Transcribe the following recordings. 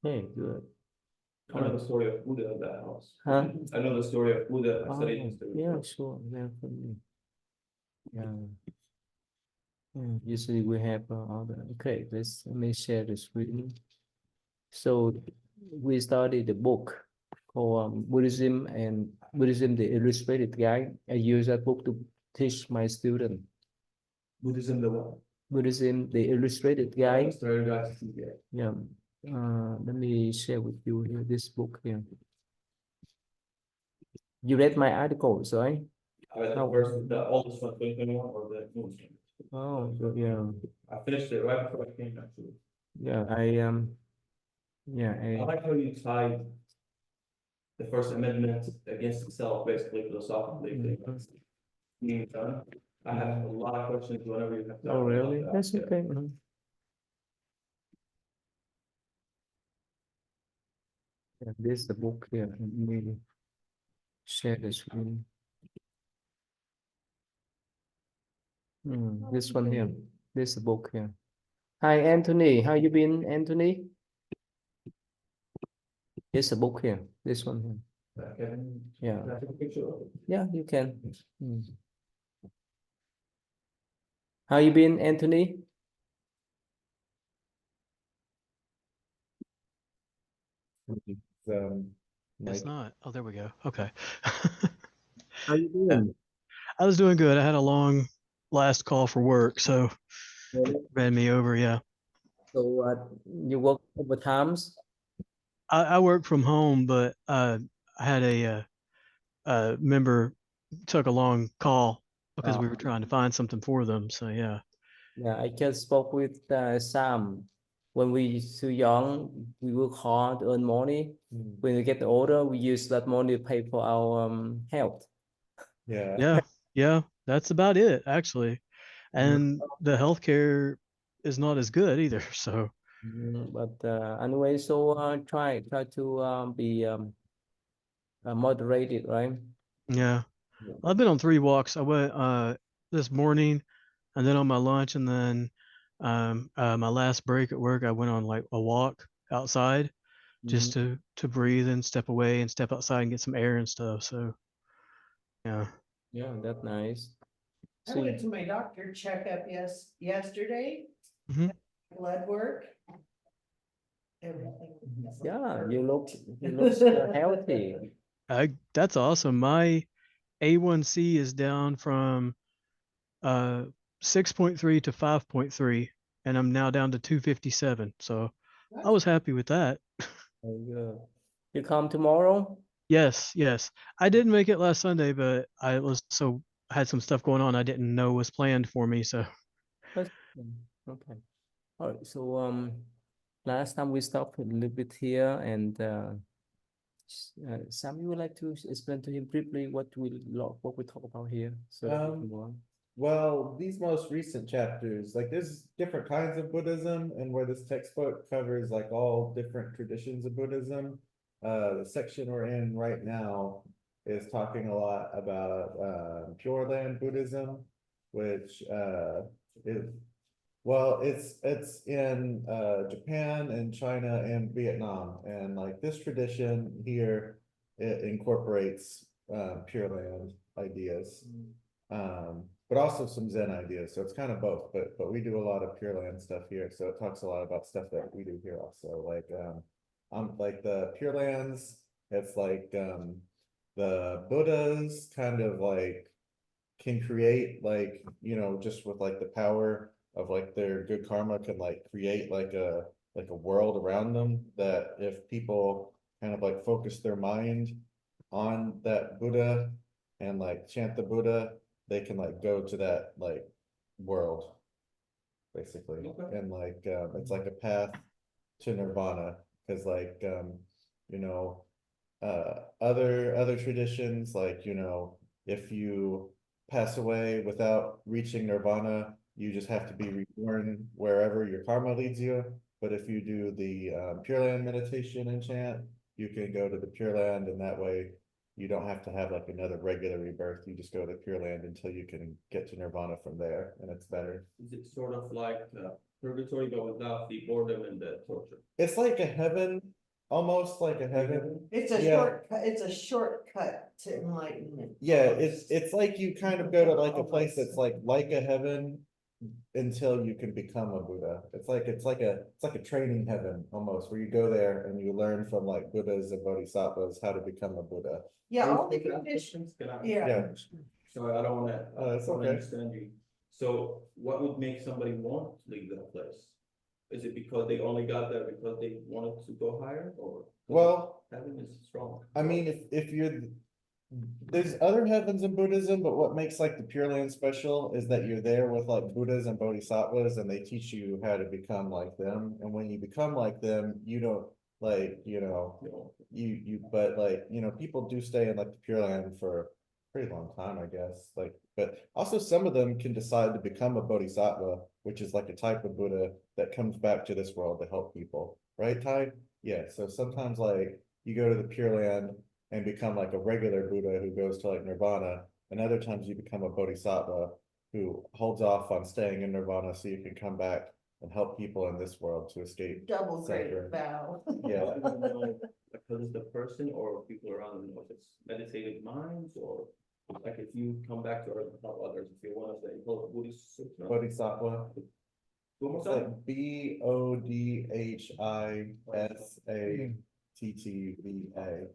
Okay, good. I know the story of Buddha in that house. Huh? I know the story of Buddha. I Oh, studied history. yeah, sure. Definitely. Yeah. Usually we have all the, okay, let me share the screen. So we studied the book called Buddhism, the Illustrated Guide. I use that book to teach my student. Buddhism, the what? Buddhism, the Illustrated Guide. Story guys. Yeah. Let me share with you here this book here. You read my articles, right? I read the oldest one, 2021, or the newest one. Oh, yeah. I finished it right before I came, actually. Yeah, I like how you tied the First Amendment against itself, basically, philosophically. I have a lot of questions whenever you have time. Oh, really? That's okay. Yeah, this is the book here. Let me share the screen. This one here. This is the book here. Hi, Anthony. How you been, Anthony? Here's the book here. This one here. Yeah. Yeah, you can. How you been, Anthony? It's not. Oh, there we go. Okay. How you doing? I was doing good. I had a long last call for work, so ran me over. Yeah. So you work overtimes? I work from home, but I had a member took a long call because we were trying to find something for them. So yeah. Yeah, I just spoke with Sam. When we too young, we work hard to earn money. When we get older, we use that money to pay for our health. Yeah. Yeah. That's about it, actually. And the healthcare is not as good either. So But anyway, so try to be moderated, right? yeah. I've been on 3 walks. I went this morning and then on my lunch and then my last break at work I went on like a walk outside just to breathe and step away and step outside and get some air and stuff. So yeah. Yeah, that's nice. I went to my doctor checkup yesterday. Mhm. Blood work. Everything. Yeah, you look healthy. That's awesome. My A1C is down from 6.3 to 5.3 and I'm now down to 257. So I was happy with that. You come tomorrow? Yes, yes. I didn't make it last Sunday, but I had some stuff going on I didn't know was planned for me. So Okay. All right. So last time we stopped a little bit here, and Sam, you would like to explain to him briefly what we talk about here, so that we can go on. Well, these most recent chapters, like there's different kinds of Buddhism, and where this textbook covers like all different traditions of Buddhism, the section we're in right now is talking a lot about Pure Land Buddhism, which is it's in Japan and China and Vietnam, and like this tradition here, it incorporates Pure Land ideas. But also some Zen ideas. So it's kind of both, but we do a lot of Pure Land stuff here. So it talks a lot about stuff that we do here also. Like the Pure Lands, it's like the Buddhas kind of like can create like, just with like the power of like their good karma can like create like a world around them that if people kind of like focus their mind on that Buddha and like chant the Buddha, they can like go to that like world basically. And like it's like a path to nirvana, because like other traditions, like if you pass away without reaching nirvana, you just have to be reborn wherever your karma leads you. But if you do the Pure Land meditation and chant, you can go to the Pure Land, and that way you don't have to have like another regular rebirth. You just go to Pure Land until you can get to nirvana from there, and it's better. Is it sort of like purgatory, but without the boredom and the torture. It's like a heaven, almost like a heaven. It's a Yeah. shortcut, it's a shortcut to enlightenment. Yeah, almost. it's like you kind of go to like a place that's like a heaven until you can become a Buddha. It's like a training heaven almost, where you go there and you learn from like Buddhas and Bodhisattvas how to become a Buddha. Yeah, all the Can I ask conditions, questions? Can I- yeah. Yeah, Sorry, I don't wanna, Oh, that's I don't okay. understand you. So what would make somebody want to leave that place? Is it because they only got there because they wanted to go higher, or? well, Heaven is strong. I mean, if you're, there's other heavens in Buddhism, but what makes like the Pure Land special is that you're there with like Buddhas and Bodhisattvas and they teach you how to become like them. And when you become like them, you don't like, but like, people do stay in like the Pure Land for a pretty long time, I guess. Like, but also some of them can decide to become a Bodhisattva, which is like a type of Buddha that comes back to this world to help people, right, Ty? Yeah, so sometimes like you go to the Pure Land and become like a regular Buddha who goes to like nirvana, and other times you become a bodhisattva who holds off on staying in nirvana so you can come back and help people in this world to escape. Double great suffering. vow. Yeah, I don't know, because it's the person or people around them, if it's meditative minds, or like if you come back to earth and help others, if you're one of the Buddhist. bodhisattva. One more It's time? like BODHISATTVA.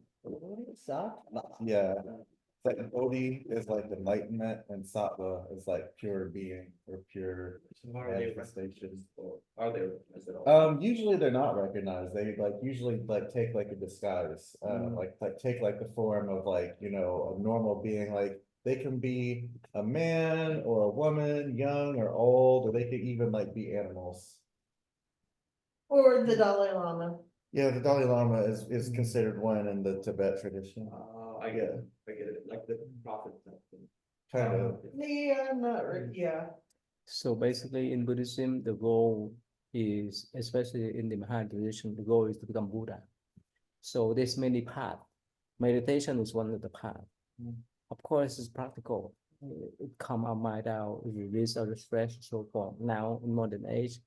Yeah, it's like Bodhi is like enlightenment and Sattva is like pure being or pure So how are they manifestation. recognized, or are they recognized at all? Usually they're not recognized. They like usually like take like a disguise, like take like the form of like, a normal being. Like they can be a man or a woman, young or old, or they could even like be animals. Or the Dalai Lama. Yeah, the Dalai Lama is considered one in the Tibet tradition. I get it, like the prophet type thing. Kind of. Yeah, yeah. So basically in Buddhism, the goal is, especially in the Maha tradition, the goal is to become Buddha. So there's many paths. Meditation is one of the paths. Of course, it's practical. It calm our mind out, it release our stress, so forth. Now in modern age,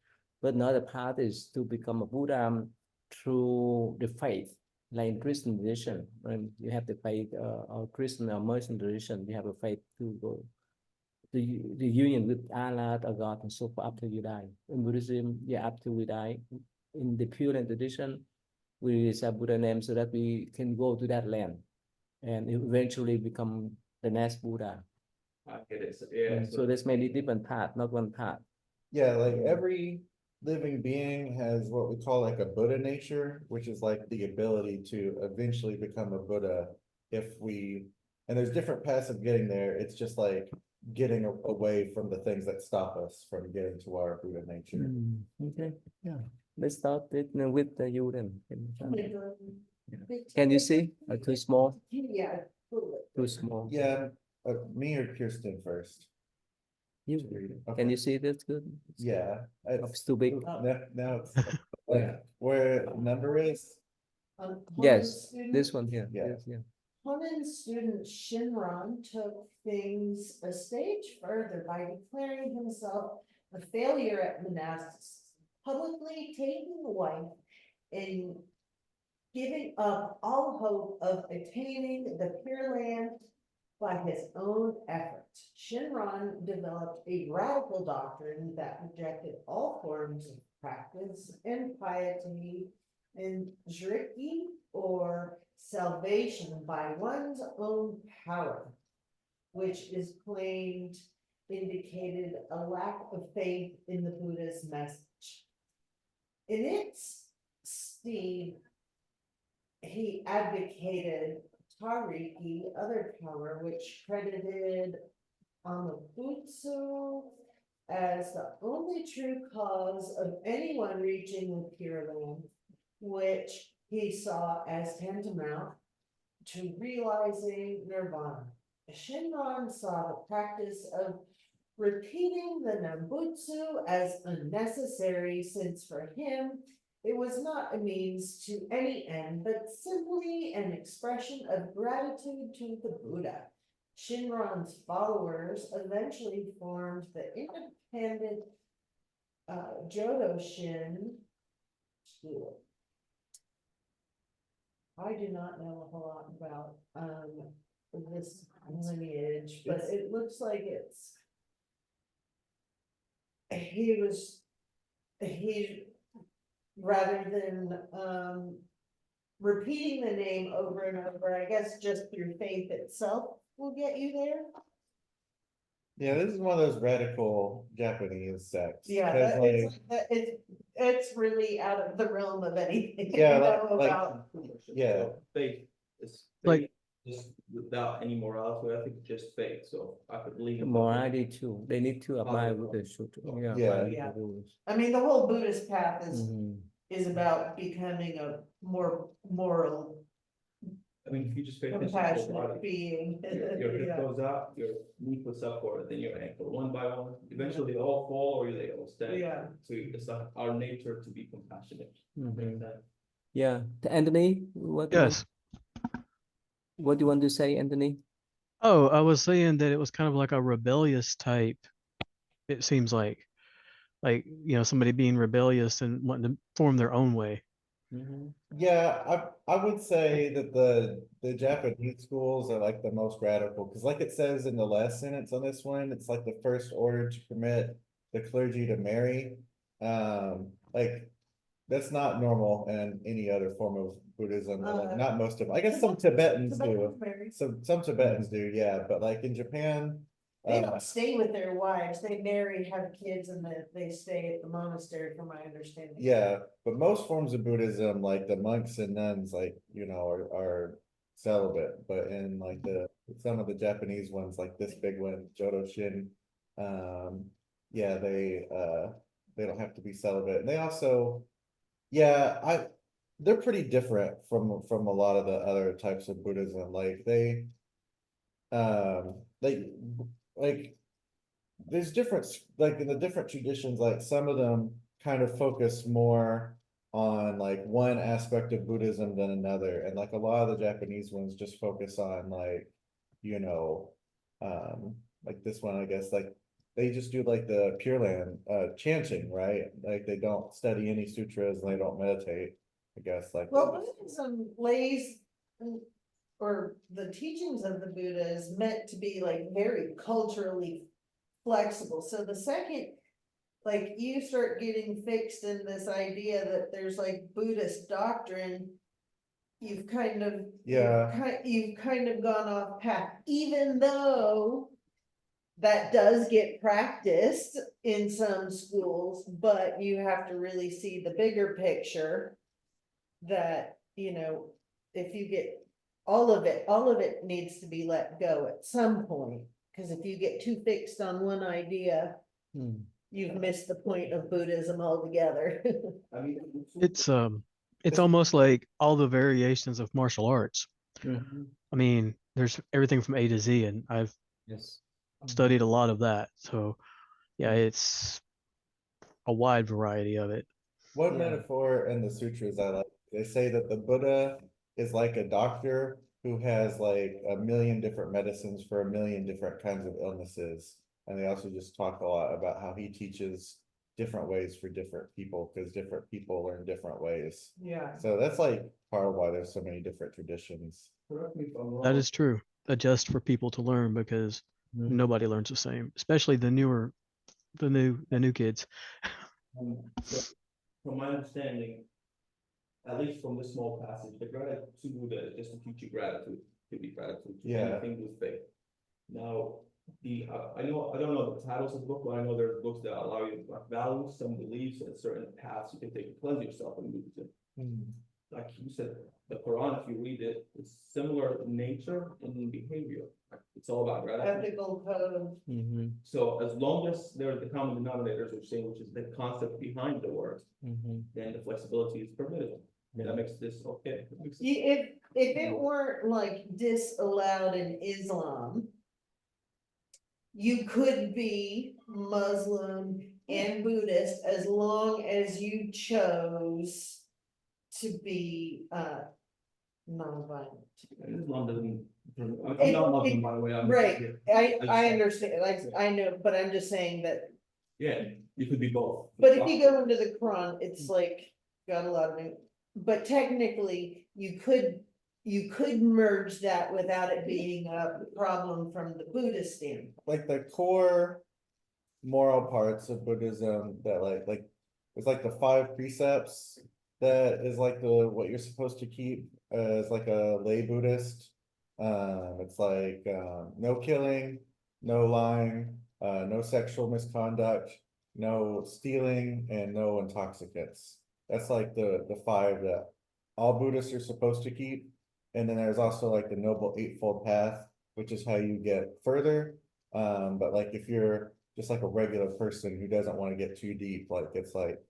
but another path is to become a Buddha through the faith, like in Christian tradition. When you have the faith, or Christian or Muslim tradition, you have a faith to go the union with Allah or God and so forth after you die. In Buddhism, yeah, after we die, in the Pure Land tradition, we recite Buddha name so that we can go to that land and eventually become the next Buddha. I get it, so, yeah. So there's many different paths, not one path. Yeah, like every living being has what we call like a Buddha nature, which is like the ability to eventually become a Buddha and there's different paths of getting there. It's just like getting away from the things that stop us from getting to our Buddha nature. Okay, yeah. Let's start with you then. Oh my God. Can you see? Too small? Yeah. Too small. Yeah, me or Kirsten first. You, Okay. can you see this good? Yeah. It's too big. Now it's like where the number is. Yes, this one here. Yeah. Yes, yeah. Honan student Shinran took things a stage further by declaring himself a failure at monasticism, publicly taking a wife and giving up all hope of attaining the Pure Land by his own efforts. Shinran developed a radical doctrine that rejected all forms of practice and piety and zriki, or salvation by one's own power, which is claimed indicated a lack of faith in the Buddha's message. In its stead, he advocated Tariki, other power, which credited Amabutsu as the only true cause of anyone reaching the Pure Land, which he saw as tantamount to realizing nirvana. Shinran saw the practice of repeating the Nambutsu as unnecessary, since for him it was not a means to any end, but simply an expression of gratitude to the Buddha. Shinran's followers eventually formed the independent Jodo Shin school. I do not know a whole lot about, this lineage, but it looks like he rather than, repeating the name over and over, I guess just through faith itself will get you there. Yeah, this is one of those radical Japanese sects. Yeah, 'cause, that, like, it's really out of the realm of anything. Yeah, I like- know like- about. yeah. So faith is Like- faith just without any morality. I think it's just faith. So I could believe in Morality too, they need to abide with the Positive. sutra, Yeah. abide with Yeah. the rules. I mean, the whole Buddhist path Mhm. is about becoming a more moral, I mean, if you just pay attention to your compassionate body, being. your hip Yeah. goes out, your knee puts up for it, then your ankle, one by one. Eventually they all fall or they all stand. Yeah. So it's like our nature to be compassionate. Mhm. That- Yeah, Anthony, Yes. what do you want to say, Anthony? Oh, I was saying that it was kind of like a rebellious type. It seems like somebody being rebellious and wanting to form their own way. Mhm. Yeah, I would say that the Japanese schools are like the most radical, because like it says in the last sentence on this one, it's like the first order to permit the clergy to marry. Like that's not normal in any other form of Buddhism, or, like not most of them. I guess some Tibetans do. married. Some Tibetans do, yeah, but like in Japan, They don't stay with their wives, they marry, have kids, and then they stay at the monastery, from my understanding. yeah, but most forms of Buddhism, like the monks and nuns, like, are celibate, but in like some of the Japanese ones, like this big one, Jodo Shin, yeah, they don't have to be celibate. And they also, yeah, they're pretty different from a lot of the other types of Buddhism. Like they like there's different, like in the different traditions, like some of them kind of focus more on like one aspect of Buddhism than another, and like a lot of the Japanese ones just focus on like, you know, like this one, I guess, like they just do like the Pure Land chanting, right? Like they don't study any sutras and they don't meditate, I guess, like. Well, Buddhism lays, or the teachings of the Buddha is meant to be like very culturally flexible. So the second, like you start getting fixed in this idea that there's like Buddhist doctrine, you've kind of. Yeah. You've kind of gone off path, even though that does get practiced in some schools, but you have to really see the bigger picture. That, if you get all of it needs to be let go at some point. Cause if you get too fixed on one idea, Mm. you've missed the point of Buddhism altogether. I mean. It's almost like all the variations of martial arts. Mhm. I mean, there's everything from A to Z, and I've Yes. studied a lot of that. So yeah, Mm. it's a wide variety of it. One Yeah. metaphor in the sutras I like, they say that the Buddha is like a doctor who has like a million different medicines for a million different kinds of illnesses. And they also just talk a lot about how he teaches different ways for different people, because different people learn different ways. Yeah. So that's like part of why there's so many different traditions. Correct me if I'm wrong. That is true. Adjust for people to learn, because Mhm. nobody learns the same, especially the new kids. So, from my understanding, at least from this small passage, the gratitude Buddha is just to teach you gratitude, to be gratitude to Yeah. anything with faith. Now, I don't know the titles of the book, but I know there's books that allow you to value some beliefs and certain paths you can take to cleanse yourself in Buddhism. Like you said, the Quran, if you read it, it's similar in nature and in behavior. Like, it's all about gratitude. Ethical code. Mhm. So as long as there's the common denominators, which is the concept behind the words, Mhm. then the flexibility is permitted. Yeah. That makes this okay. That makes it- If it weren't like disallowed in Islam, you could be Muslim and Buddhist as long as you chose to be nonviolent. Islam doesn't, I'm not Muslim, by the way. I'm- Right, I just- understand, like, I know, but I'm just saying that Yeah, You could be both. But if you go into the Quran, it's like, got a lot of it, but technically, you could merge that without it being a problem from the Buddhist standpoint. Like the core moral parts of Buddhism that like it's like the 5 precepts that is like the what you're supposed to keep as like a lay Buddhist. It's like no killing, no lying, no sexual misconduct, no stealing, and no intoxicants. That's like the 5 that all Buddhists are supposed to keep. And then there's also like the Noble Eightfold Path, which is how you get further. But like if you're just like a regular person who doesn't want to get too deep, like it's like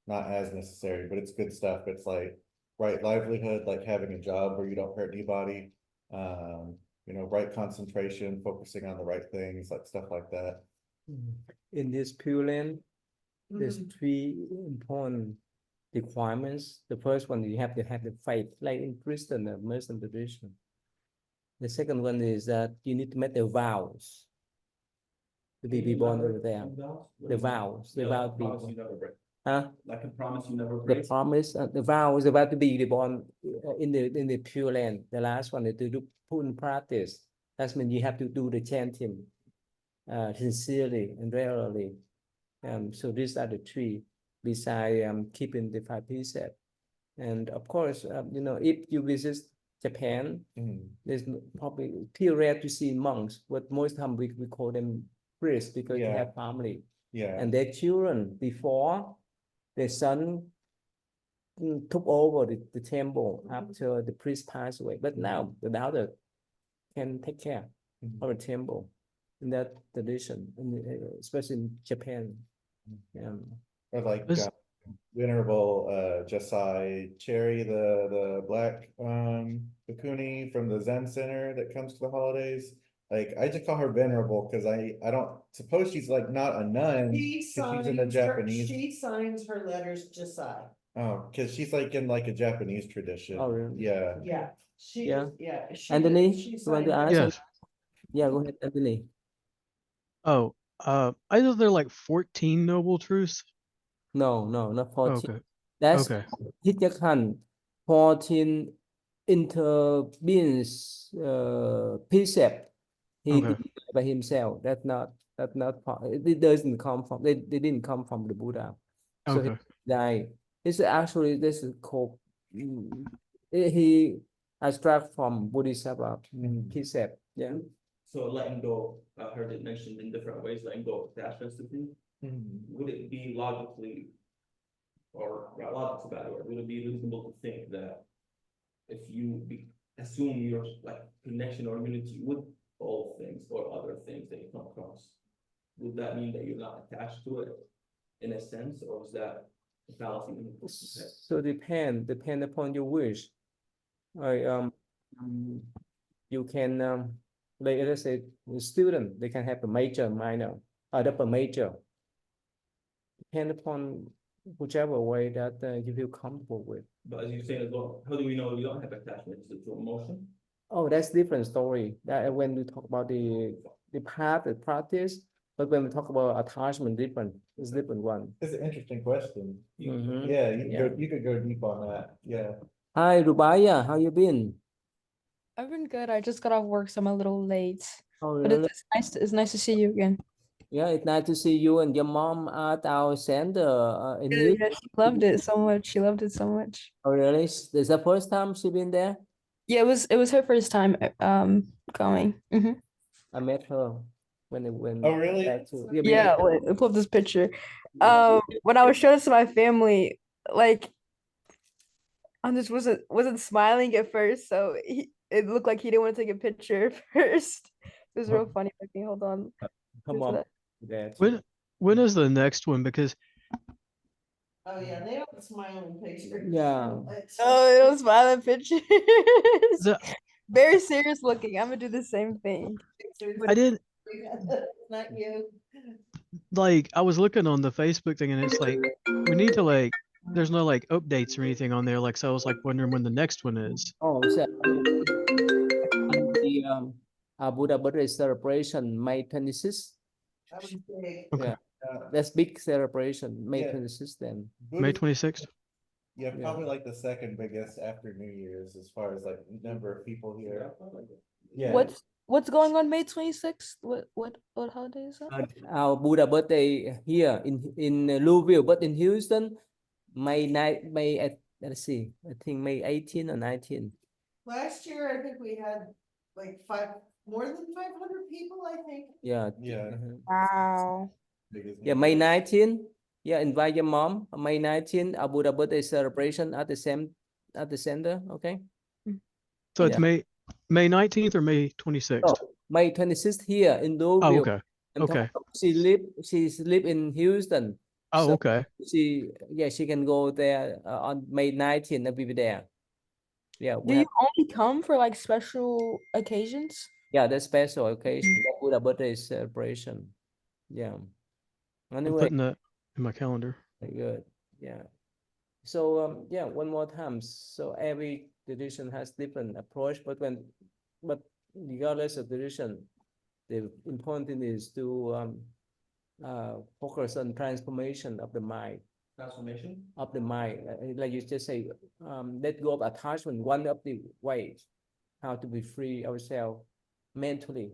not as necessary, but it's good stuff. It's like right livelihood, like having a job where you don't hurt anybody, right concentration, focusing on the right things, like stuff like that. In this Pure Land, there's Mhm. 3 important requirements. The first one, you have to have the faith, like in Christian and Muslim tradition. The second one is that you need to make the vows to be born over there. The vows, the vow to be Promise born. you never break. Huh? Like a promise you never The break. promise, the vow is about to be born in the Pure Land. The last one is to do put in practice. That means you have to do the chanting sincerely and regularly. So these are the 3, besides keeping the 5 precepts. And of course, if you visit Japan, there's probably still rare to see monks, but most time we call them priests because they Yeah. have family. Yeah. And their children, before their son took over the temple after the priest passed away. But now the daughter can take care of the temple in that tradition, especially in Japan. Or like This- Venerable Josai Cherry, the black bhikkhuni from the Zen Center that comes to the holidays. Like I just call her Venerable because I don't suppose she's like not a nun. She 'cause she's in the Japanese. She signs her letters Josiah. Oh, because she's like in like a Japanese tradition. Oh, really? Yeah. Yeah, she, Yeah. yeah. Anthony, she you want to signed ask? it. Yes. Yeah, go ahead, Anthony. Oh, I know there are like 14 noble truths. No, not 14. Okay. That's Okay. Hityakan 14 interbeings precept he Okay. did by himself. That's not it doesn't come from they didn't come from the Buddha. So Okay. he died. This is called he abstract from Bodhisattva precept. Yeah. So letting go, I heard it mentioned in different ways, letting go of attachments to things. Would it be logically, or logic's a bad word, would it be reasonable to think that if you assume your like connection or unity with all things or other things that you come across, would that mean that you're not attached to it in a sense, or is that a fallacy in the person's head? So depend upon your wish. You can like let's say the student, they can have a major, minor, or double major. Depend upon whichever way that you feel comfortable with. But as you're saying as well, how do we know we don't have attachment? Is it to emotion? Oh, that's different story. That when we talk about the path, the practice, but when we talk about attachment, it's different one. It's an interesting question. Mhm. Yeah, Yeah. you could go deep on that. Yeah. Hi, Rubaya, how you been? I've been good. I just got off work, so I'm a little late. Oh, But really? it's nice to see you again. Yeah, it's nice to see you and your mom at our center in New. Yeah, she loved it so much. She loved it so much. Oh, really? Is the first time she been there? Yeah, it was her first time going. Mhm. I met her when it went. Oh, really? back to- Yeah, wait, I pulled up this picture. When I was showing this to my family, like Andres wasn't smiling at first, so it looked like he didn't want to take a picture first. It was real funny looking. Hold on. Come Here's on. that. There too. When is the next one? Because Oh, yeah, they don't smile in pictures. Yeah. Oh, it was smiling pictures. the, Very serious looking. I'm gonna do the same thing. I didn't Not you. like I was looking on the Facebook thing and it's like we need to like there's no like updates or anything on there. Like so I was like wondering when the next one is. Oh, so the Buddha birthday celebration, May 26th. That was big. Okay. Yeah. That's big celebration, May Yeah. 26th then. May Buddhist- 26th. Yeah, Yeah. probably like the second biggest after New Year's as far as like number of people Yeah, here. I like it. Yeah. What's going on May 26th? What holiday is that? Our Buddha birthday here in Louisville, but in Houston, May night, let's see, I think May 18 or 19. Last year, I think we had like more than 500 people, I think. Yeah. Yeah. Wow. Biggest Yeah, New May Year's. 19. Yeah, invite your mom. May 19, our Buddha birthday celebration at the center. Okay. So it's Yeah. May 19th or May 26th? Oh, May 26th here in Oh, Louisville. okay. I'm Okay. talking- she's live in Houston. Oh, So okay. she can go there on May 19th. I'll be there. Yeah, Do you only come for like special occasions? yeah, that's special occasion. The Buddha birthday celebration. Yeah. I'm Anyway, putting that in my calendar. very good. Yeah. So yeah, one more time. So every tradition has different approach, but regardless of tradition, the important thing is to focus on transformation of the mind. Transformation? Of the mind, like you just say, let go of attachment. One of the ways how to be free ourselves mentally.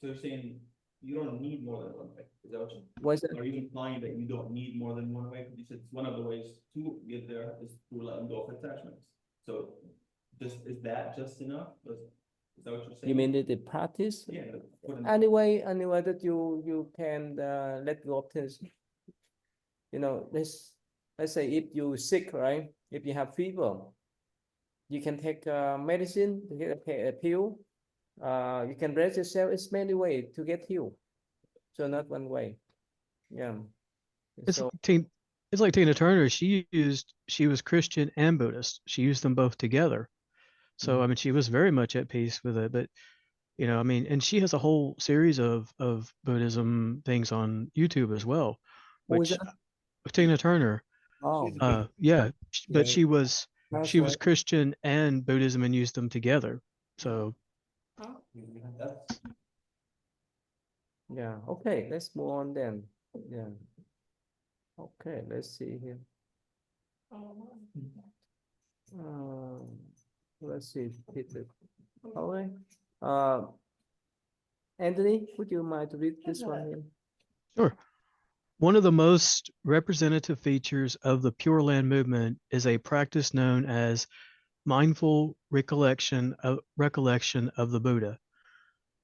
So you're saying you don't need more than one way, is that what you? Was it? Are you implying that you don't need more than one way? You said one of the ways to get there is to let go of attachments. So is that just enough? Is that what you're saying? You mean the practice? Yeah. Anyway that you can let go of things. You know, let's say if you sick, right? If you have fever, you can take medicine, take a pill. You can rest yourself. It's many ways to get healed. So not one way. Yeah. It's like Tina Turner. She was Christian and Buddhist. She used them both together. So I mean, she was very much at peace with it. But you know, I mean, and she has a whole series of Buddhism things on YouTube as well. Who is Which that? Tina Turner. Oh, Yeah, but Yeah. she was that's Christian and Buddhism and used them together. So yeah. Okay, let's move on then. Yeah. Okay, let's see here. Let's see. Okay. Anthony, would you mind to read this one here? sure. One of the most representative features of the Pure Land movement is a practice known as mindful recollection of the Buddha.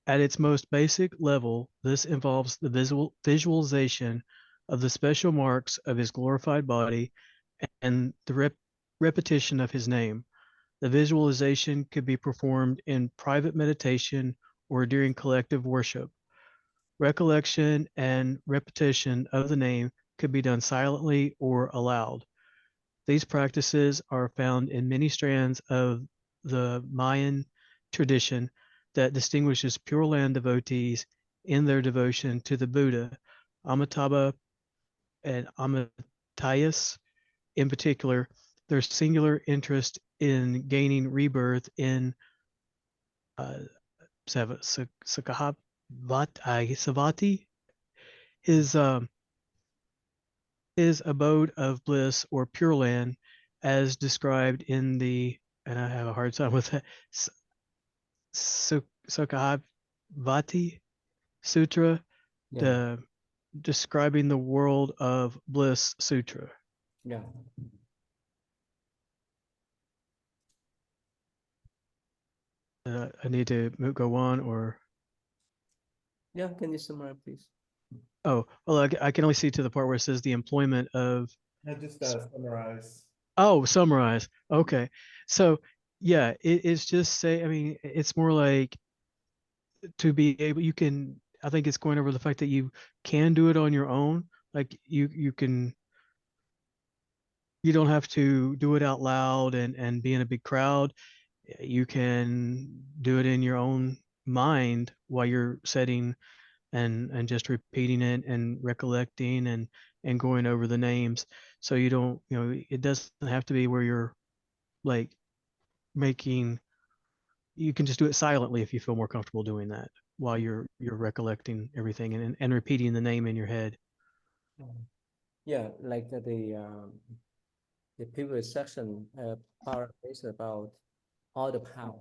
At its most basic level, this involves the visualization of the special marks of his glorified body and the repetition of his name. The visualization could be performed in private meditation or during collective worship. Recollection and repetition of the name could be done silently or aloud. These practices are found in many strands of the Mayan tradition that distinguishes Pure Land devotees in their devotion to the Buddha, Amitabha and Amitayus in particular, their singular interest in gaining rebirth in Savati, his abode of bliss or Pure Land, as described in the, and I have a hard time with that, Sukhavati Sutra, Yeah. describing the world of bliss sutra. Yeah. I need to go on, or Yeah, can you summarize, please? oh, well, I can only see to the part where it says the employment of. I just summarize. Oh, summarize. Okay, so yeah, it's just say. I mean, it's more like to be able. You can. I think it's going over the fact that you can do it on your own. Like you can. You don't have to do it out loud and be in a big crowd. You can do it in your own mind while you're setting and just repeating it and recollecting and going over the names. So you don't, it doesn't have to be where you're like making, you can just do it silently if you feel more comfortable doing that while you're recollecting everything and repeating the name in your head. Yeah, like the previous section, part is about all the power.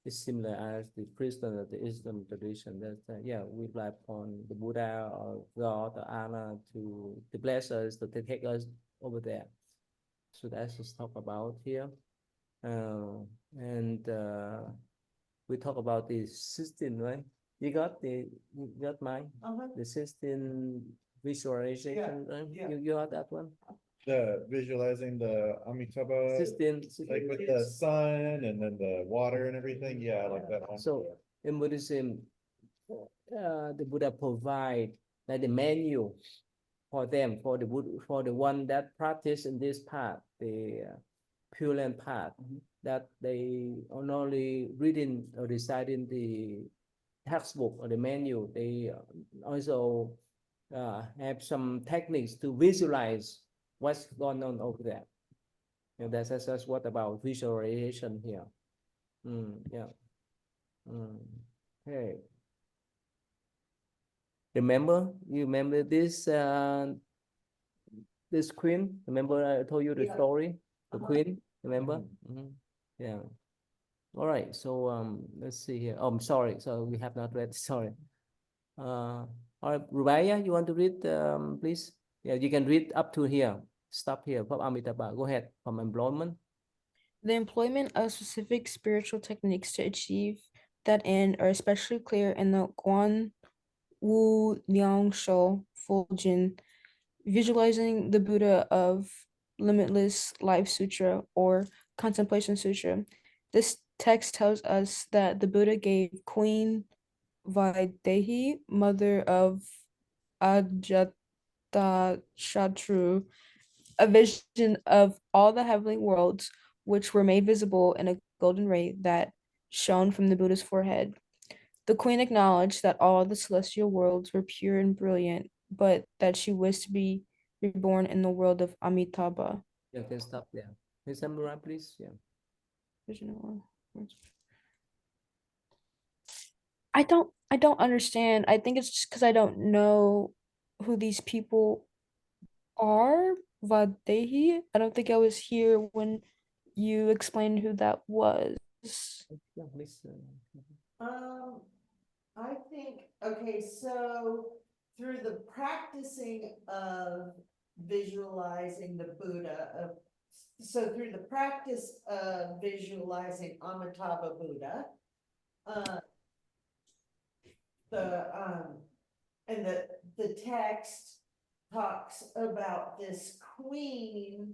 It's similar as the Christian or the Islam tradition. That yeah, we rely upon the Buddha or God or Allah to bless us, to take us over there. So that's just talk about here. And we talk about the system, right? You got mine? The system visualization, right? You got that one? The visualizing the Amitabha, System, like with the sun and then the water and everything, yeah, I like that one. So in Buddhism, the Buddha provide like the menu for them, for the for the one that practice in this path, the Pure Land path, that they are not only reading or reciting the textbook or the menu, they also have some techniques to visualize what's going on over there. And that's what about visualization here. Yeah. Okay. You remember this queen? Remember I told you the story? The queen, remember? Yeah. All right, so let's see here. Oh, I'm sorry, so we have not read, sorry. All right, Rubaya, you want to read, please? Yeah, you can read up to here. Stop here, from Amitabha. Go ahead, from employment. The employment of specific spiritual techniques to achieve that end are especially clear in the Guan Wu Liang Shou Fuljin, visualizing the Buddha of Limitless Life Sutra or Contemplation Sutra. This text tells us that the Buddha gave Queen Vaidehi, mother of Ajatasattu, a vision of all the heavenly worlds, which were made visible in a golden ray that shone from the Buddha's forehead. The queen acknowledged that all the celestial worlds were pure and brilliant, but that she wished to be reborn in the world of Amitabha. You can stop there. Can you summarize, please? Yeah. I don't understand. I think it's just because I don't know who these people are. Vadehi. I don't think I was here when you explained who that was. Yeah, please. I think, okay, so through the practicing of visualizing the Buddha of, so through the practice of visualizing Amitabha Buddha, and the text talks about this queen,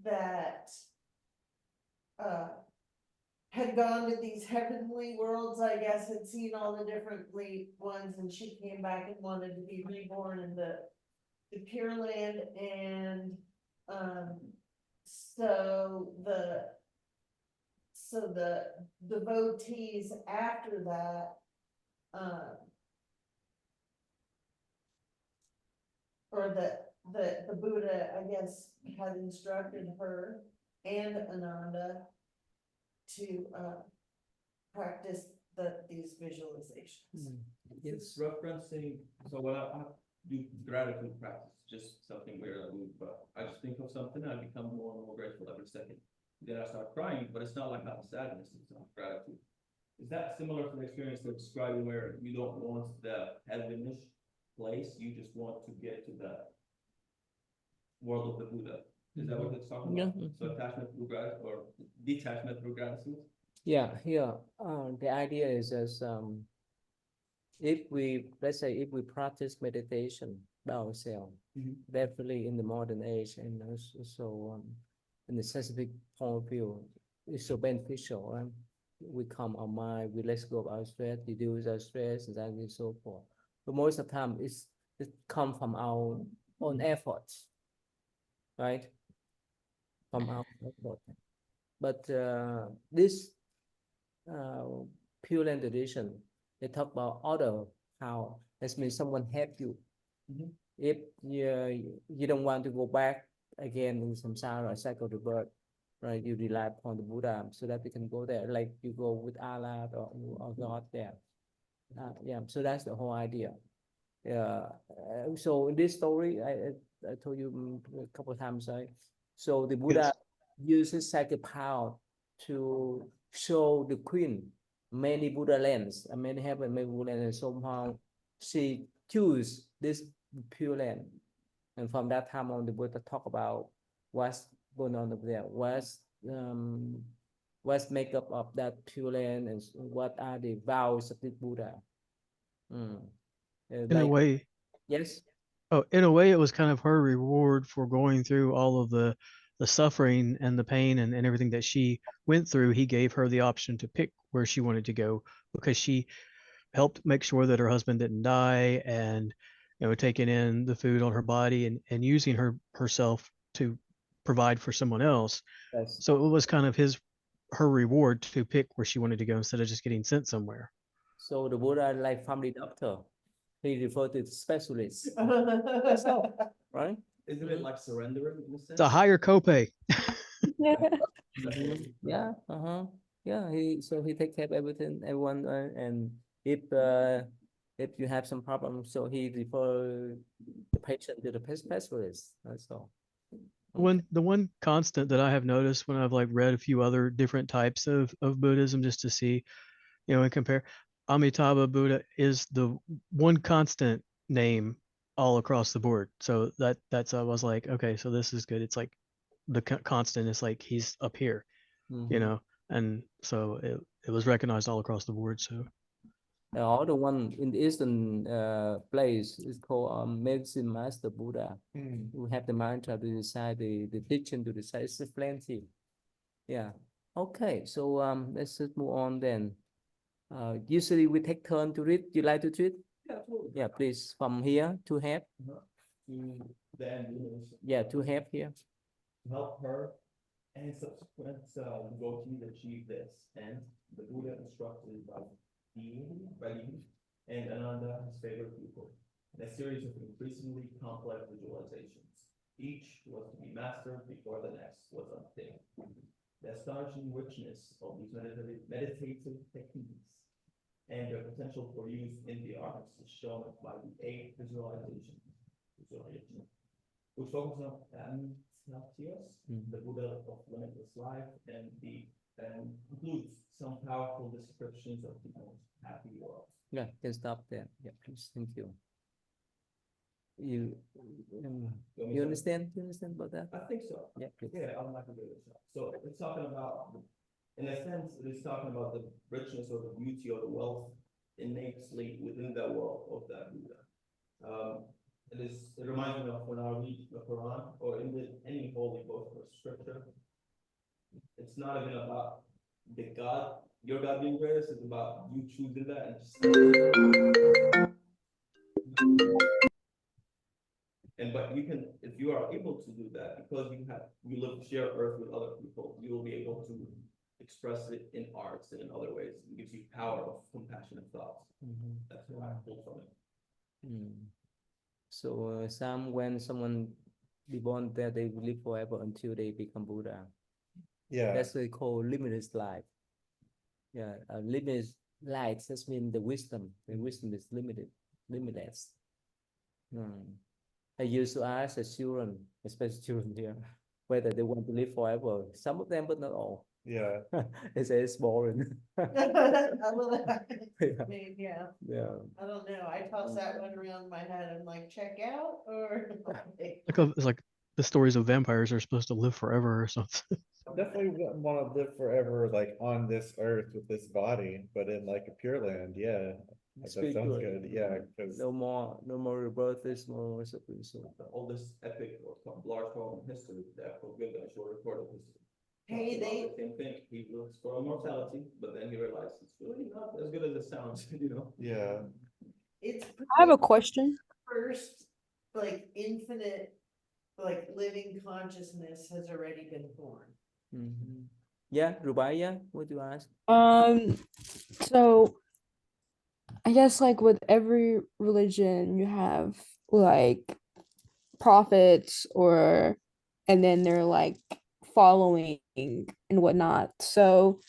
that, had gone to these heavenly worlds, I guess, had seen all the different ones, and she came back and wanted to be reborn in the Pure Land, and so the devotees after that, or the Buddha, I guess, had instructed her and Ananda to practice these visualizations. It's referencing, so when I do gratitude practice, just something weird I do, but I just think of something and I become more and more grateful every second. Then I start crying, but it's not like out of sadness, it's not gratitude. Is that similar to the experience they're describing where you don't want the heavenish place, you just want to get to the world of the Buddha? Is that what it's talking about? Yeah. So attachment through gratitude or detachment through gratitude? Yeah, here, the idea is as let's say if we practice meditation by ourselves, definitely in the modern age, and also in the scientific point of view, it's so beneficial, right? We calm our mind, we let go of our stress, reduce our stress, and so forth. But most of the time, it comes from our own efforts, right? From our effort. But this Pure Land tradition, they talk about other how. That means someone help you. If you don't want to go back again in samsara or cycle to birth, right? You rely upon the Buddha so that you can go there, like you go with Allah or God there. Yeah, so that's the whole idea. Yeah, so in this story, I told you a couple of times, right? So the Buddha uses psychic power to show the queen many Buddha lands, and many heaven, many Buddha lands, and somehow she choose this pure land. And from that time on, the Buddha talk about what's going on over there, what's make up of that pure land, and what are the vows of the Buddha. Mm. In a Like, way, yes. in a way, it was kind of her reward for going through all of the suffering and the pain and everything that she went through. He gave her the option to pick where she wanted to go because she helped make sure that her husband didn't die, and taking in the food on her body and using herself to provide for someone else. Yes. So it was kind of her reward to pick where she wanted to go instead of just getting sent somewhere. So the Buddha like family doctor. He referred to specialists, right? Isn't it like surrendering in a sense? It's a higher copay. Yeah. Yeah. He take care of everything, everyone, and if you have some problems, so he refer the patient to the specialist. That's all. The one constant that I have noticed when I've like read a few other different types of Buddhism just to see, and compare, Amitabha Buddha is the one constant name all across the board. So that's I was like, okay, so this is good. It's like the constant is like he's up here, and so it was recognized all across the board. So The one in the eastern place is called Medicine Master Buddha. We have the mantra to decide the teaching to decide. It's plenty. Yeah. Okay. So let's just move on then. Usually we take turn to read. You like to read? Yeah, absolutely. Yeah, please. From here to have. To the end, Yeah, to have here. to help her and subsequent devotees achieve this. And the Buddha instructed by being, and Ananda, his favorite pupil, in a series of increasingly complex visualizations. Each was to be mastered before the next was obtained. The astonishing richness of these meditative techniques and their potential for use in the arts is shown by the 8 visualization, which focus on the Buddha of limitless life, and includes some powerful descriptions of the most happy world. Yeah, can stop there. Yeah, please. Thank you. You you understand? You understand about that? I think so. Yeah, please. Yeah, I'm not gonna do this. So it's talking about, in a sense, it is talking about the richness or the beauty or the wealth innately within that world of that Buddha. It reminds me of when I read the Quran or any holy book or scripture. It's not even about the God, your God being greatest. It's about you choosing that and just. But you can, if you are able to do that, because you live share earth with other people, you will be able to express it in arts and in other ways. It gives you power of compassionate thoughts. That's what I pulled from it. So when someone be born there, they will live forever until they become Buddha. Yeah. That's what they call limitless life. Yeah, limitless life just means the wisdom. The wisdom is limitless. I used to ask the children, especially children here, whether they want to live forever. Some of them, but not all. Yeah. They say it's boring. I Yeah. mean, yeah, Yeah. I don't know. I toss that one around in my head and like, check out or. it's like the stories of vampires are supposed to live forever or something. Definitely wouldn't want to live forever, like on this earth with this body, but in like a pure land, yeah. That sounds good, yeah, because No more rebirths, more suffering. So The oldest epic or large poem in history, the Epic of Gilgamesh, or recorded history. Hey, The same thing. He looks for immortality, but then he realizes it's really not as good as it sounds, yeah. It's. I have a question. First, like infinite, like living consciousness has already been born. Yeah, Rubaya, what do you ask? So I guess like with every religion you have like prophets and then they're like following and whatnot. So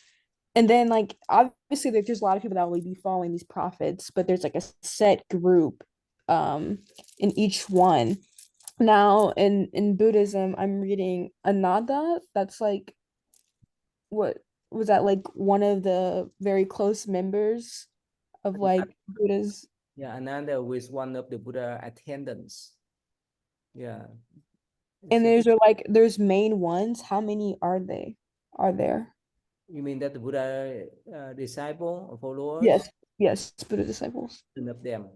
And then like obviously like, there's a lot of people that will be following these prophets, but there's like a set group in each one. Now in Buddhism, I'm reading Ananda. That's like what was that like one of the very close members of like Buddha's. Yeah, Ananda was one of the Buddha attendants. Yeah. And So there's main ones. How many are there? you mean that the Buddha disciple or followers? Yes, yes, Buddha disciples. Of them.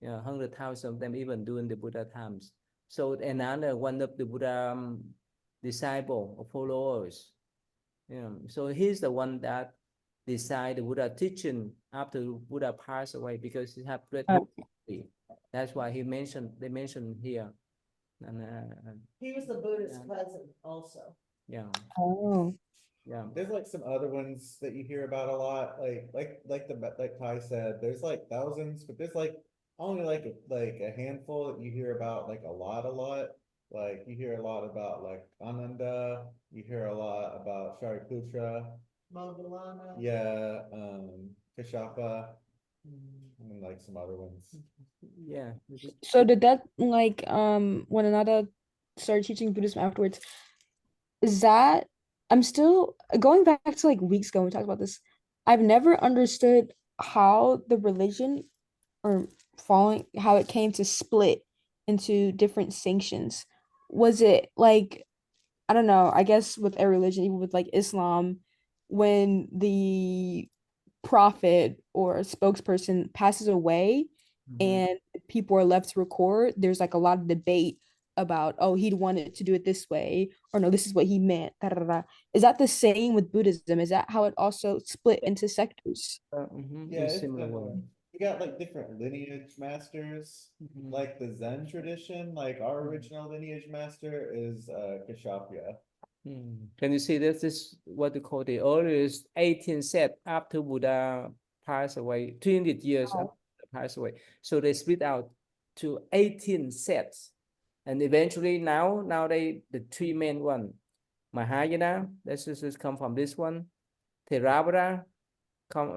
Yeah, 100,000 of them even during the Buddha times. So another one of the Buddha disciple or followers. Yeah. So he's the one that decide the Buddha teaching after Buddha passed away because he had great humility. That's why they mentioned here. And He was the Buddha's cousin also. yeah, Oh. yeah. There's like some other ones that you hear about a lot, like Kai said, there's like thousands, but there's like only like a handful that you hear about like a lot. Like you hear a lot about like Ananda, you hear a lot about Shariputra, Moggallana. yeah, Kashapa, and like some other ones. Yeah. So did that like when Ananda started teaching Buddhism afterwards, is that I'm still going back to like weeks ago when we talked about this. I've never understood how the religion or following how it came to split into different sanctions. Was it like I don't know, I guess with every religion, even with like Islam, when the prophet or spokesperson passes away and people are left to record, there's like a lot of debate about, oh, he'd wanted to do it this way, or no, this is what he meant. Da, da, da. Is that the same with Buddhism? Is that how it also split into sectors? Yeah, In it's similar way. you got like different lineage masters, like the Zen tradition, like our original lineage master is Kashapya. Can you see this is what they call the earliest 18th set after Buddha passed away, 200 years after Buddha passed away. So they split out to 18 sets. And eventually now the three main one. Mahayana, this is come from this one. Theravada,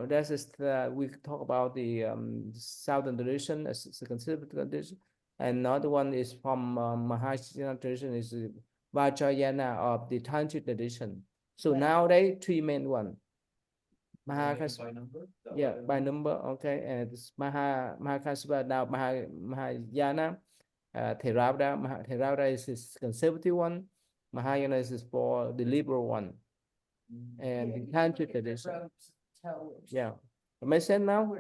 this is we talk about the southern tradition as a conservative tradition. And another one is from Mahayana tradition is Vajrayana of the Tantric tradition. So nowadays, three main one. By number? Yeah, by number, okay. And it's Mahakasapa now Mahayana, Theravada is his conservative one. Mahayana is for the liberal one. And the Tantric tradition. Yeah. Make sense now?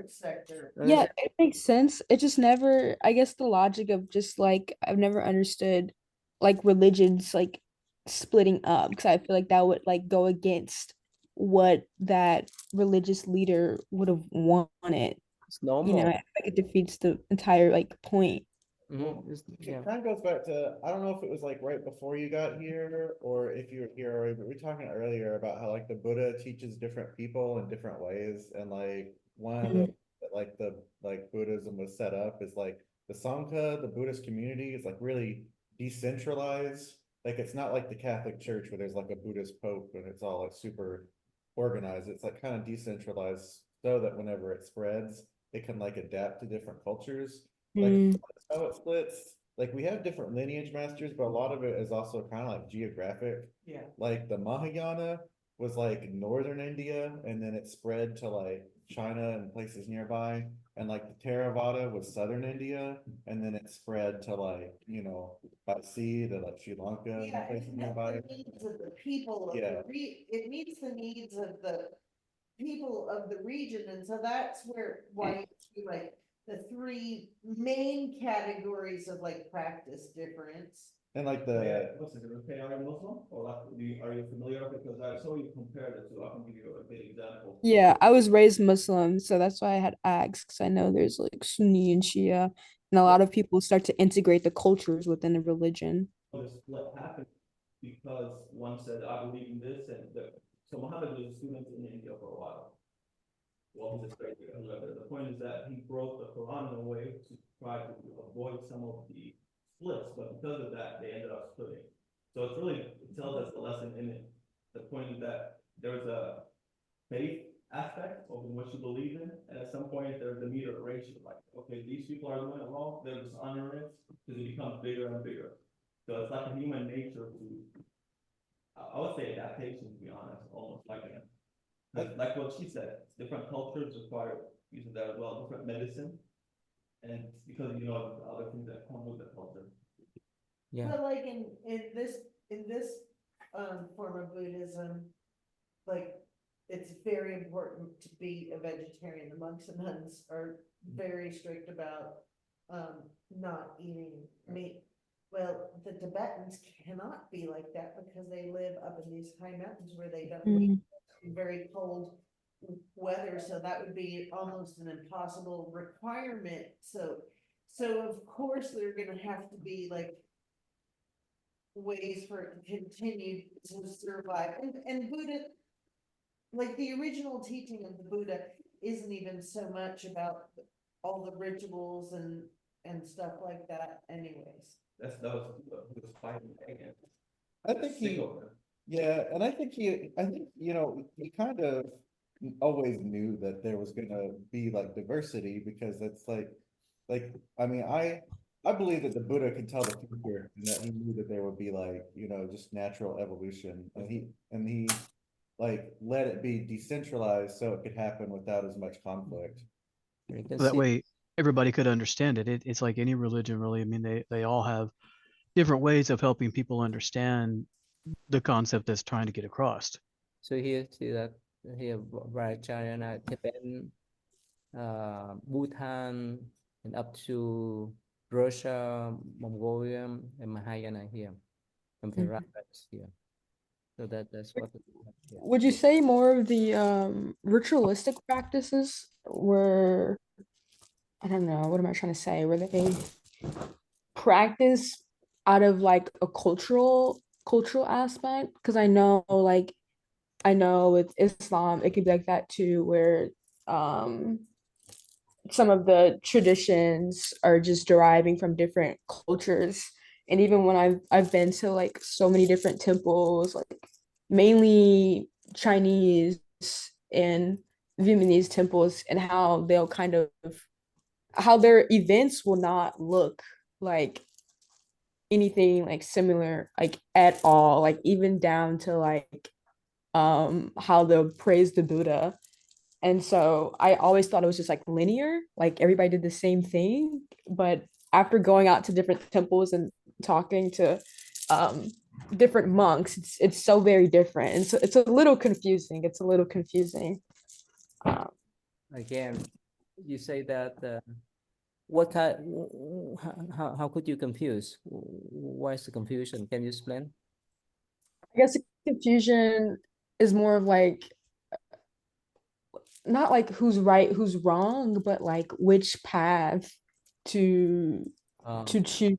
Yeah, it makes sense. It just never, I guess the logic of just like I've never understood like religions like splitting up because I feel like that would like go against what that religious leader would have wanted. It's You know, normal. I feel like it defeats the entire like point. It kind of goes back to, I don't know if it was like right before you got here or if you were here already, but we were talking earlier about how like the Buddha teaches different people in different ways. And like one of the, like Buddhism was set up is like the Sangha, the Buddhist community is like really decentralized. Like it's not like the Catholic Church where there's like a Buddhist Pope and it's all like super organized. It's like kind of decentralized so that whenever it spreads, it can like adapt to different cultures. Like that's how it splits. Like we have different lineage masters, but a lot of it is also kind of like geographic. Yeah. Like the Mahayana was like northern India, and then it spread to like China and places nearby. And like the Theravada was southern India, and then it spread to like, you know, by sea to like Sri Lanka and Yeah, places it nearby. meets the needs of the people of Yeah. it meets the needs of the people of the region, and so that's why you see, like the three main categories of like practice difference. And like What's it, okay, are you Muslim? Or like, are you familiar with it? Because I saw you compared it to, I can give you a good example. Yeah, I was raised Muslim, so that's why I had asked because I know there's like Sunni and Shia, and a lot of people start to integrate the cultures within the religion. The split happened because one said, I believe in this, and so Muhammad was a student in India for a while. Well, he's a straight whoever. The point is that he wrote the Quran in a way to try to avoid some of the splits, but because of that, they ended up splitting. So it's really, it tells us a lesson in it. The point is that there's a faith aspect of what you believe in, and at some point there's the meter ratio, like, okay, these people are doing it wrong, they're dishonoring it, because it becomes bigger and bigger. So it's like a human nature to, I would say adaptation, to be honest, almost like what she said, different cultures require using that as well, different medicine. And it's because you know the other things that come with the culture. Yeah. But like in this form of Buddhism, like it's very important to be a vegetarian. The monks and nuns are very strict about not eating meat. Well, the Tibetans cannot be like that because they live up in these high mountains where they don't Mm. very cold weather, so that would be almost an impossible requirement. So of course they're gonna have to be like ways for it to continue to survive. And Buddha, like the original teaching of the Buddha isn't even so much about all the rituals and stuff like that anyways. That was who was fighting against. I think he, yeah, and I think he kind of always knew that there was gonna be like diversity, because it's I mean, I believe that the Buddha could tell the future, and that he knew that there would be like, just natural evolution, and he like let it be decentralized so it could happen without as much conflict. You can That see, way everybody could understand it. It's like any religion, really. I mean, they all have different ways of helping people understand the concept that's trying to get across. so here, see that here, right, China, Tibetan, Bhutan, and up to Russia, Mongolia, and Mahayana here, and Theravada is here. So that's what. Yeah. Would you say more of the ritualistic practices were, I don't know, what am I trying to say? Were they practice out of like a cultural aspect? Because I know with Islam it could be like that too, where some of the traditions are just deriving from different cultures. And even when I've been to like so many different temples, like mainly Chinese and Vietnamese temples, and how they'll kind of how their events will not look like anything like similar like at all, like even down to like how they'll praise the Buddha. And so I always thought it was just like linear, like everybody did the same thing. But after going out to different temples and talking to different monks, it's so very different. And so it's a little confusing. It's a little confusing. Again, you say that what kind, how could you confuse? Why is the confusion? Can you explain? I guess the confusion is more of like not like who's right, who's wrong, but like which path to choose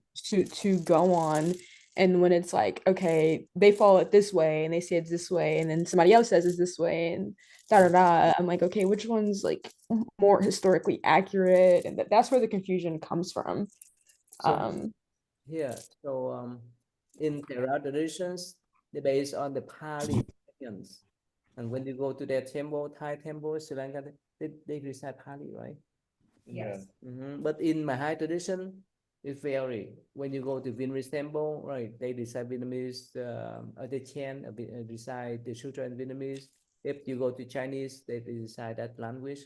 to go on. And when it's like, okay, they follow it this way and they say it's this way, and then somebody else says it's this way, and da da da. I'm like, okay, which one's like more historically accurate? And that's where the confusion comes from. So, yeah, so in Theravada traditions, they based on the Pali opinions. And when you go to their temple, Thai temple, Sri Lanka, they recite Pali, right? Yes. But in Mahai tradition, it vary. When you go to Vietnamese temple, right, they recite Vietnamese, or they chant, recite the sutra in Vietnamese. If you go to Chinese, they recite that language.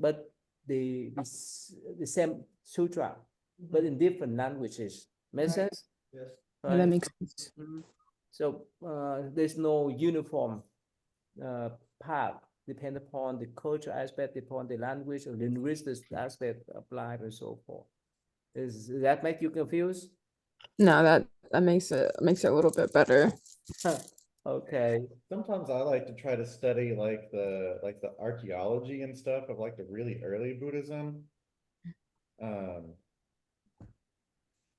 But the same sutra, but in different languages. Make sense? Yes. Yeah, that makes sense. So there's no uniform path, depend upon the cultural aspect, upon the language or linguistic aspect applied and so forth. Does that make you confused? No, that makes it a little bit better. Okay. Sometimes I like to try to study like the archaeology and stuff of like the really early Buddhism.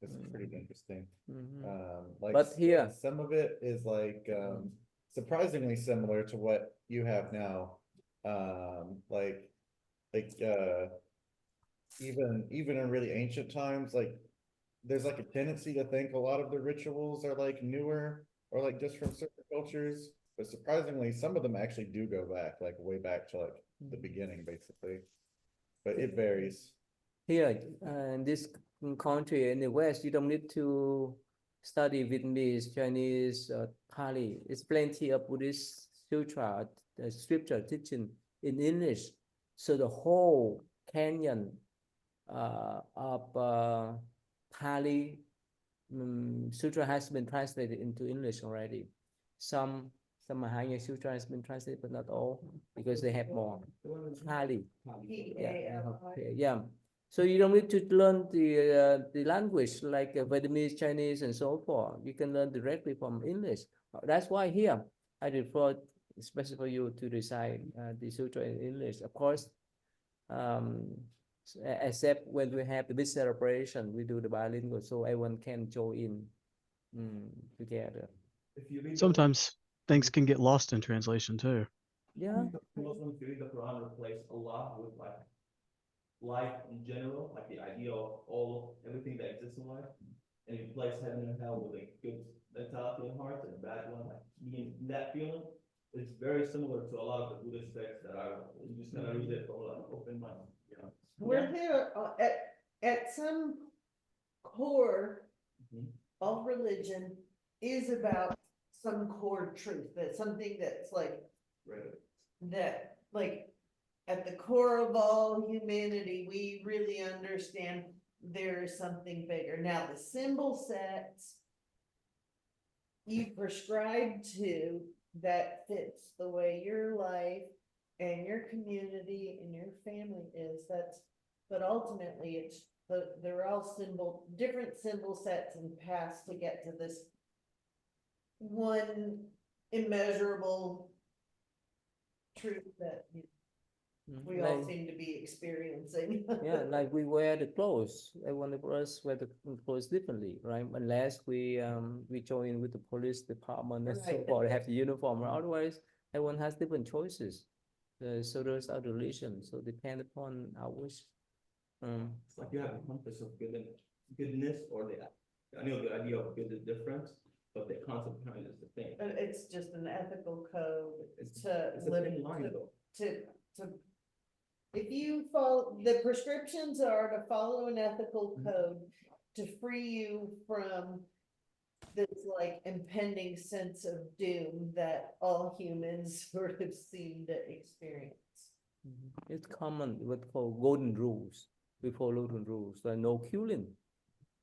It's pretty interesting. Like, But here, some of it is like surprisingly similar to what you have now. Like even in really ancient times, like there's like a tendency to think a lot of the rituals are like newer or like just from certain cultures. But surprisingly, some of them actually do go back, like way back to like the beginning, basically. But it varies. Here, in this country, in the West, you don't need to study Vietnamese, Chinese, Pali. It's plenty of Buddhist sutra, scripture teaching in English. So the whole canyon of Pali sutra has been translated into English already. Some Mahayana sutra has been translated, but not all, because they have more. Pali. Yeah. So you don't need to learn the language like Vietnamese, Chinese, and so forth. You can learn directly from English. That's why here I refer, especially for you, to recite the sutra in English. Of course, except when we have the big celebration, we do the bilingual, so everyone can join in together. If you read Sometimes things can get lost in translation too. Yeah. Muslims, if you read the Quran, replace Allah with like life in general, like the idea of everything that exists in life, and you replace heaven and hell with a good mentality and heart and a bad one, like being that feeling. It's very similar to a lot of the Buddhist texts that you just kind of read it from an open mind. Yeah. We're there at some core of religion is about some core truth, that something that's like, Right. that like at the core of all humanity, we really understand there is something bigger. Now, the symbol sets you prescribe to that fits the way your life and your community and your family is, but ultimately it's, they're all different symbol sets and paths to get to this one immeasurable truth that we all Like, seem to be experiencing. yeah, like we wear the clothes. Everyone of us wear the clothes differently, right? Unless we join with the police department and so Right. forth, have the uniform. Otherwise, everyone has different choices. So those are the relations. So depend upon our wish. It's like you have a compass of goodness, or I know the idea of good is different, but the concept behind it is the same. But it's just an ethical code It's to a live, thin line though. to, if you follow, the prescriptions are to follow an ethical code to free you from this like impending sense of doom that all humans sort of seem to experience. It's common, what called golden rules. We follow golden rules. Like no killing,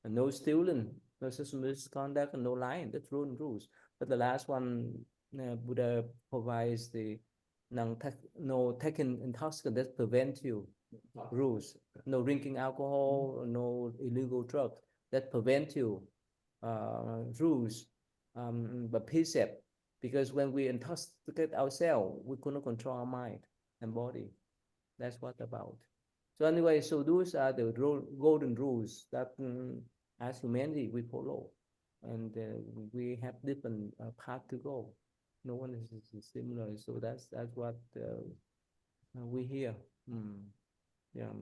and no stealing, no such misconduct, and no lying. That's golden rules. But the last one, Buddha provides the no taking intoxicant that prevent you rules. No drinking alcohol, no illegal drug that prevent you rules, but precept. Because when we intoxicate ourselves, we cannot control our mind and body. That's what about. So anyway, so those are the golden rules that as humanity we follow, and we have different path to go. No one is similar. So that's what we hear. Yeah.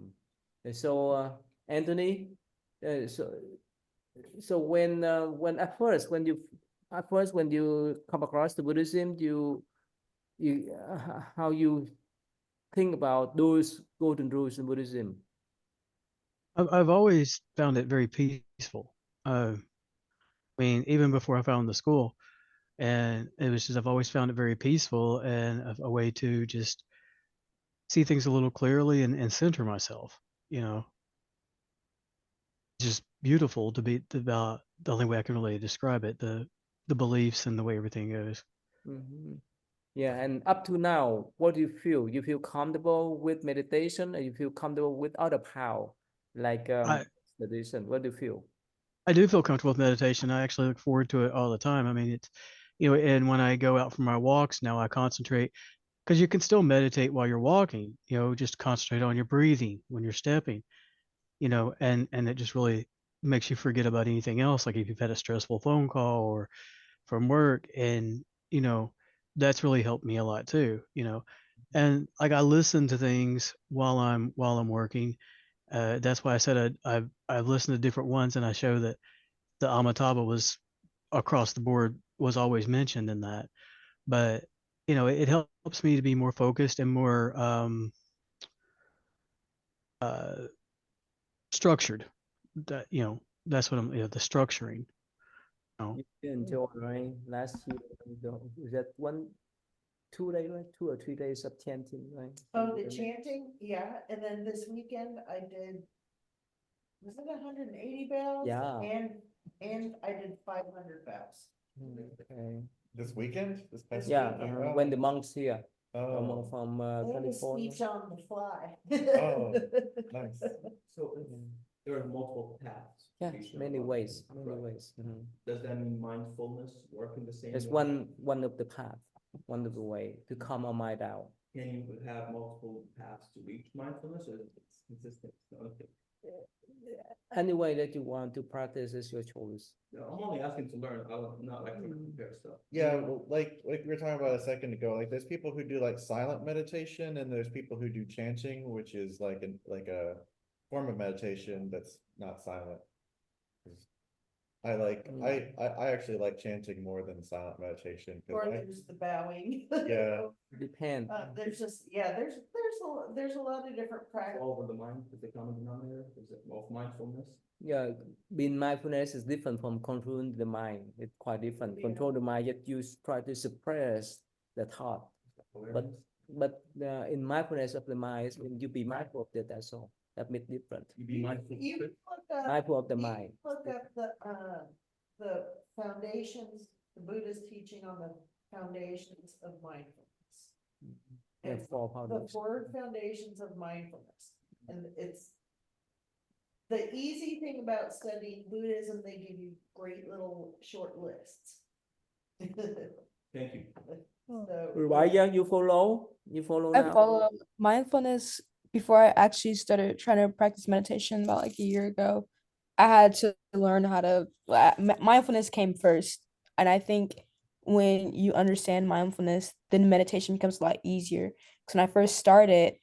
And so Anthony, so when at first when you come across the Buddhism, you how you think about those golden rules in Buddhism? I've always found it very peaceful. I mean, even before I found the school, and it was just, I've always found it very peaceful and a way to just see things a little clearly and center myself, you know. Just beautiful to be about the only way I can really describe it, the beliefs and the way everything goes. Yeah, and up to now, what do you feel? You feel comfortable with meditation, or you feel comfortable with other power, like meditation? What do you feel? I do feel comfortable with meditation. I actually look forward to it all the time. I mean, it's, you know, and when I go out for my walks now, I concentrate, because you can still meditate while you're walking, you know, just concentrate on your breathing when you're stepping, you know, and it just really makes you forget about anything else. Like if you've had a stressful phone call or from work, and, you know, that's really helped me a lot too, you know. And like I listen to things while I'm working. That's why I said I've listened to different ones, and I show that the Amitabha was across the board, was always mentioned in that. but you know, it helps me to be more focused and more structured. That, you know, that's what I'm, you know, the structuring. You enjoy, right? Last year, was that 2 days, right? 2 or 3 days of chanting, right? Oh, the chanting, yeah, and then this weekend I did, was it 180 bells? Yeah. And I did 500 bells. Okay. This weekend? This past Yeah, weekend? when the monks here, Oh, from I had a California. speech on the fly. oh, nice. So there are multiple paths. to Yeah, reach many nirvana, ways, many correct? ways. Mhm. Does that mean mindfulness work in the same It's way? one of the path, one of the way to calm our mind down. Can you have multiple paths to reach mindfulness, or it's consistent? Okay. Any way that you want to practice is your choice. No, I'm only asking to learn. I'm not like to compare stuff. Yeah, well, like we were talking about a second ago, like there's people who do like silent meditation and there's people who do chanting, which is like a form of meditation that's not silent. I actually like chanting more than silent meditation. Or there's the bowing. Yeah. Depend. There's just, yeah, there's a lot of different practices. All over the mind is the common denominator. Is it of mindfulness? Yeah, being mindfulness is different from controlling the mind. It's quite different. Yeah. Control the mind, yet you try to suppress the thought. But in mindfulness of the mind, when you be mindful of that, that's all. That makes different. You be mindful. You look up, Mindful of the you mind. look up the foundations, the Buddhist teaching on the foundations of mindfulness. Yeah, And four the foundations. 4 foundations of mindfulness. And it's the easy thing about studying Buddhism, they give you great little short lists. Thank you. So, Raya, you follow? You follow I now? follow mindfulness before I actually started trying to practice meditation about like a year ago. I had to learn how to, mindfulness came first. And I think when you understand mindfulness, then meditation becomes a lot easier. Because when I first started,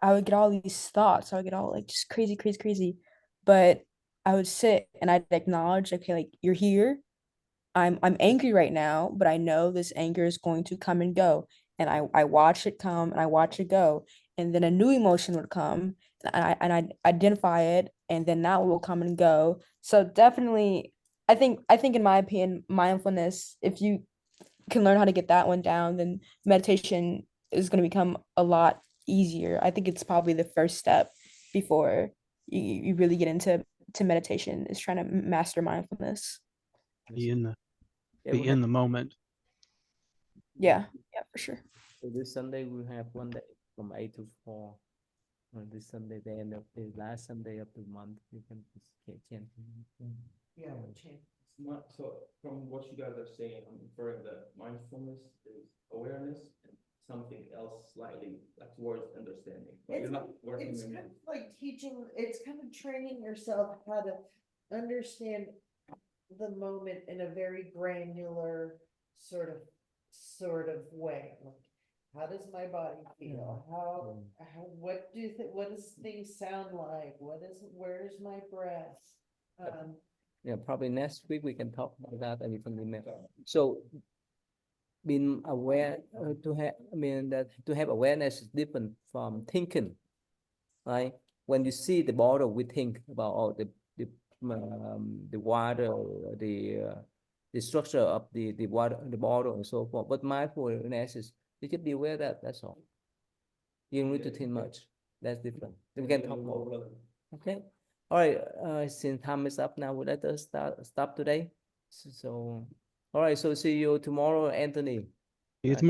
I would get all these thoughts. I would get all like just crazy, crazy, crazy. But I would sit and I'd acknowledge, okay, like you're here. I'm angry right now, but I know this anger is going to come and go. And I watch it come and I watch it go. And then a new emotion would come and I identify it and then that will come and go. So definitely I think in my opinion, mindfulness, if you can learn how to get that one down, then meditation is going to become a lot easier. I think it's probably the first step before you really get into meditation is trying to master mindfulness. Be in the Yeah, be we in have- the moment. Yeah, for sure. So this Sunday we have one day from 8 to 4. On this Sunday, the end of the last Sunday of the month, you can just chant. yeah, we'll change. So from what you guys are saying, I'm inferring that mindfulness is awareness and something else slightly like towards understanding. But you're not working It's in kind of like teaching, it's kind of training yourself how to understand the moment in a very granular sort of way. Like, how does my body feel? How, what does things sound like? Where's my breath? Yeah, probably next week we can talk about that and you can remember. So being aware to have, I mean that to have awareness is different from thinking, right? When you see the bottle, we think about all the water, the structure of the water, the bottle, and so forth. But mindfulness is you just be aware that that's all. You don't need to think much. That's different. We can talk more. Okay. All right. Since time is up now, we let us stop today. So, all right. So see you tomorrow, Anthony. It's